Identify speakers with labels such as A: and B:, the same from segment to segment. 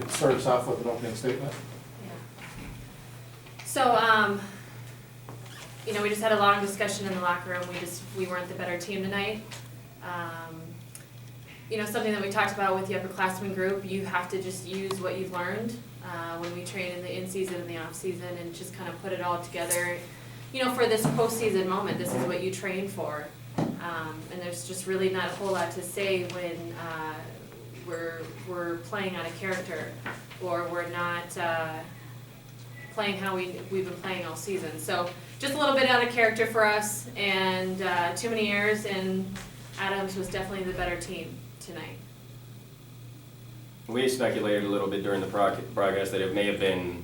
A: could start us off with an opening statement.
B: So, we just had a long discussion in the locker room. We weren't the better team tonight. Something that we talked about with the upperclassmen group, you have to just use what you've learned when we train in the in-season and the off-season and just kind of put it all together. For this postseason moment, this is what you train for. And there's just really not a whole lot to say when we're playing out of character or we're not playing how we've been playing all season. So just a little bit out of character for us, and too many errors, and Adams was definitely the better team tonight.
C: We speculated a little bit during the broadcast that it may have been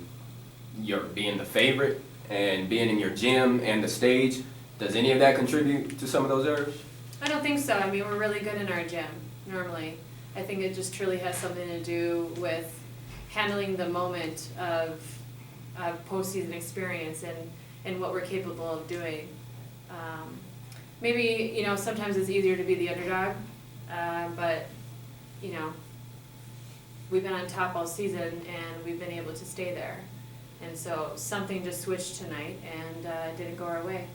C: your being the favorite and being in your gym and the stage. Does any of that contribute to some of those errors?
B: I don't think so. We're really good in our gym, normally. I think it just truly has something to do with handling the moment of postseason experience and what we're capable of doing. Maybe, sometimes it's easier to be the underdog, but, we've been on top all season and we've been able to stay there. And so something just switched tonight and didn't go our way.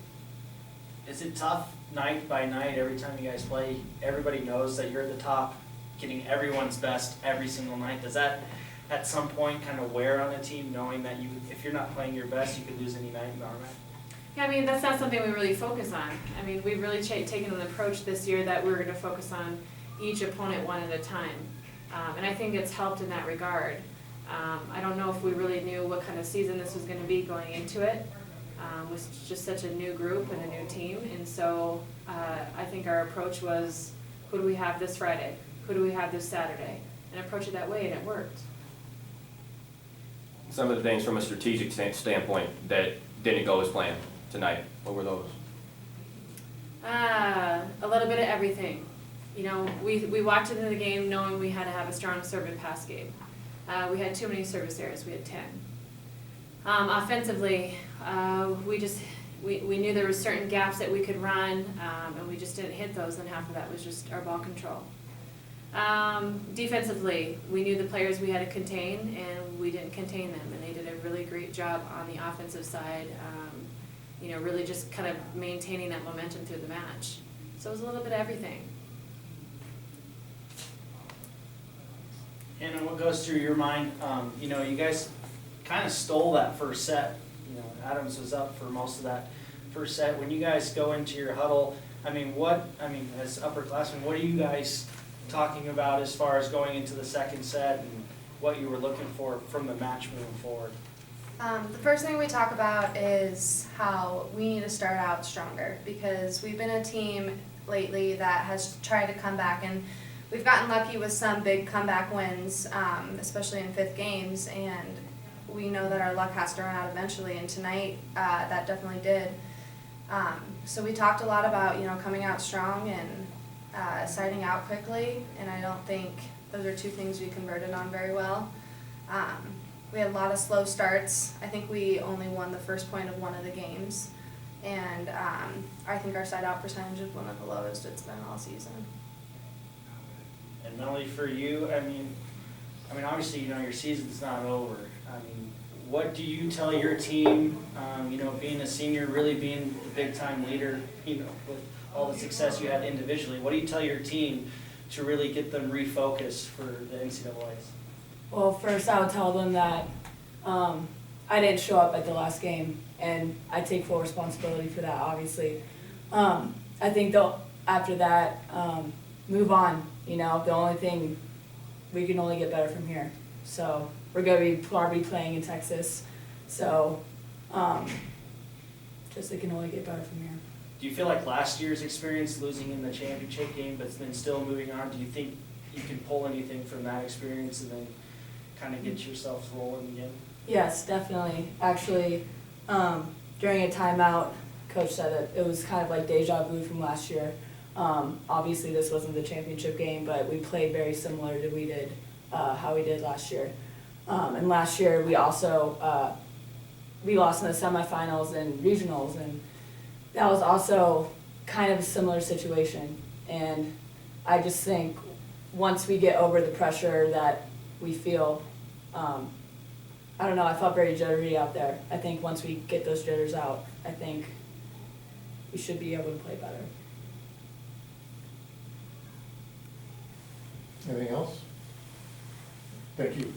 D: Is it tough night by night every time you guys play? Everybody knows that you're at the top, getting everyone's best every single night. Does that at some point kind of wear on a team, knowing that if you're not playing your best, you could lose any night in the RMAC?
B: Yeah, that's not something we really focus on. We've really taken an approach this year that we're going to focus on each opponent one at a time. And I think it's helped in that regard. I don't know if we really knew what kind of season this was going to be going into it. It was just such a new group and a new team. And so I think our approach was, who do we have this Friday? Who do we have this Saturday? And approach it that way, and it worked.
C: Some of the things from a strategic standpoint that didn't go as planned tonight, what were those?
B: A little bit of everything. We walked into the game knowing we had to have a strong serve and pass game. We had too many service errors. We had 10. Offensively, we knew there were certain gaps that we could run, and we just didn't hit those, and half of that was just our ball control. Defensively, we knew the players we had to contain, and we didn't contain them, and they did a really great job on the offensive side, really just kind of maintaining that momentum through the match. So it was a little bit of everything.
D: And what goes through your mind, you guys kind of stole that first set. Adams was up for most of that first set. When you guys go into your huddle, as upperclassmen, what are you guys talking about as far as going into the second set and what you were looking for from the match moving forward?
E: The first thing we talk about is how we need to start out stronger, because we've been a team lately that has tried to come back, and we've gotten lucky with some big comeback wins, especially in fifth games, and we know that our luck has to run out eventually, and tonight that definitely did. So we talked a lot about coming out strong and siding out quickly, and I don't think those are two things we converted on very well. We had a lot of slow starts. I think we only won the first point of one of the games, and I think our side-out percentage is one of the lowest it's been all season.
D: And Melanie, for you, obviously, your season's not over. What do you tell your team, being a senior, really being the big-time leader, with all the success you had individually, what do you tell your team to really get them refocused for the NCAAs?
F: Well, first I would tell them that I didn't show up at the last game, and I take full responsibility for that, obviously. I think after that, move on. The only thing, we can only get better from here. So we're going to be probably playing in Texas. So just it can only get better from here.
D: Do you feel like last year's experience, losing in the championship game, but then still moving on, do you think you can pull anything from that experience and then kind of get yourself rolling again?
F: Yes, definitely. Actually, during a timeout, Coach said that it was kind of like deja vu from last year. Obviously, this wasn't the championship game, but we played very similar to how we did last year. And last year, we also we lost in the semifinals and regionals, and that was also kind of a similar situation. And I just think once we get over the pressure that we feel, I don't know, I felt very jittery out there. I think once we get those jitters out, I think we should be able to play better.
A: Anything else? Thank you.